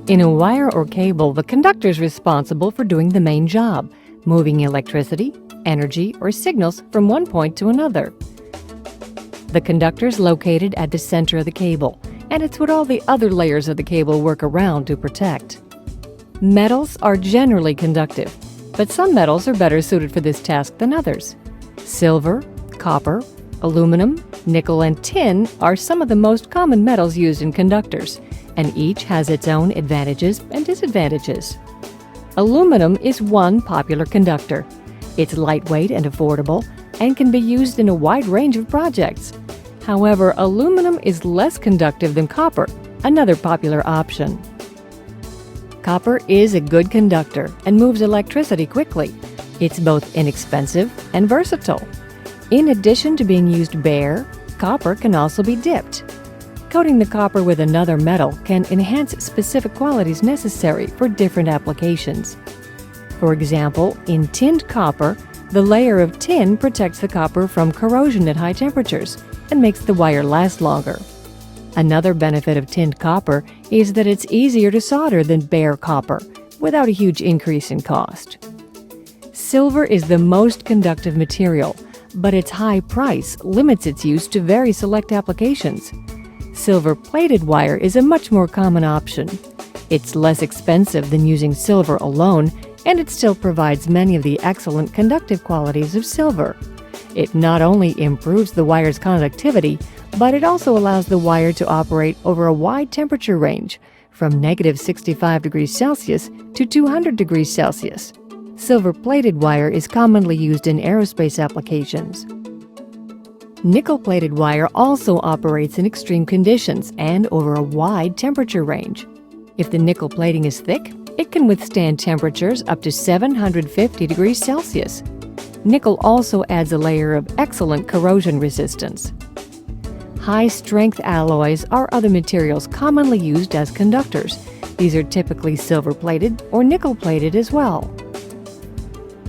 In a wire or cable, the conductor is responsible for doing the main job, moving electricity, energy, or signals from one point to another. The conductor is located at the center of the cable, and it's what all the other layers of the cable work around to protect. Metals are generally conductive, but some metals are better suited for this task than others. Silver, copper, aluminum, nickel, and tin are some of the most common metals used in conductors, and each has its own advantages and disadvantages. Aluminum is one popular conductor. It's lightweight and affordable, and can be used in a wide range of projects. However, aluminum is less conductive than copper, another popular option. Copper is a good conductor and moves electricity quickly. It's both inexpensive and versatile. In addition to being used bare, copper can also be dipped. Coating the copper with another metal can enhance specific qualities necessary for different applications. For example, in tinned copper, the layer of tin protects the copper from corrosion at high temperatures and makes the wire last longer. Another benefit of tinned copper is that it's easier to solder than bare copper, without a huge increase in cost. Silver is the most conductive material, but its high price limits its use to very select applications. Silver-plated wire is a much more common option. It's less expensive than using silver alone, and it still provides many of the excellent conductive qualities of silver. It not only improves the wire's conductivity, but it also allows the wire to operate over a wide temperature range, from -65 degrees Celsius to 200 degrees Celsius. Silver-plated wire is commonly used in aerospace applications. Nickel-plated wire also operates in extreme conditions and over a wide temperature range. If the nickel plating is thick, it can withstand temperatures up to 750 degrees Celsius. Nickel also adds a layer of excellent corrosion resistance. High-strength alloys are other materials commonly used as conductors. These are typically silver-plated or nickel-plated as well.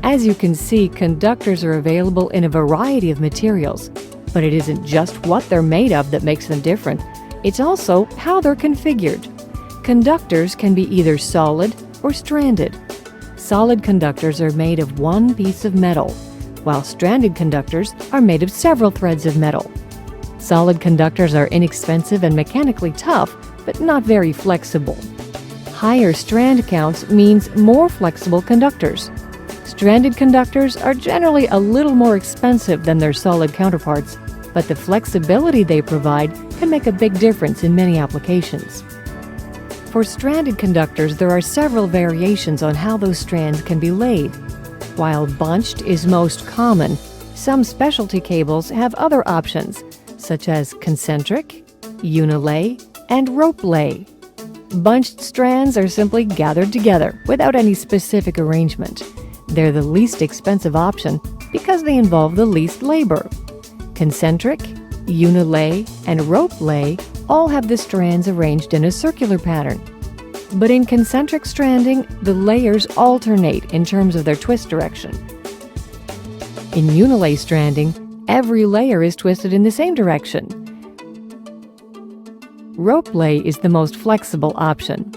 As you can see, conductors are available in a variety of materials. But it isn't just what they're made of that makes them different. It's also how they're configured. Conductors can be either solid or stranded. Solid conductors are made of one piece of metal, while stranded conductors are made of several threads of metal. Solid conductors are inexpensive and mechanically tough, but not very flexible. Higher strand counts means more flexible conductors. Stranded conductors are generally a little more expensive than their solid counterparts, but the flexibility they provide can make a big difference in many applications. For stranded conductors, there are several variations on how those strands can be laid. While bunched is most common, some specialty cables have other options, such as concentric, unilay, and rope lay. Bunched strands are simply gathered together without any specific arrangement. They're the least expensive option because they involve the least labor. Concentric, unilay, and rope lay all have the strands arranged in a circular pattern. But in concentric stranding, the layers alternate in terms of their twist direction. In unilay stranding, every layer is twisted in the same direction. Rope lay is the most flexible option.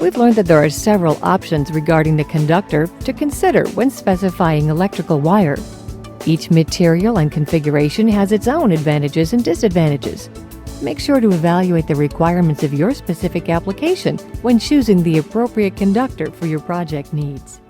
We've learned that there are several options regarding the conductor to consider when specifying electrical wire. Each material and configuration has its own advantages and disadvantages. Make sure to evaluate the requirements of your specific application when choosing the appropriate conductor for your project needs.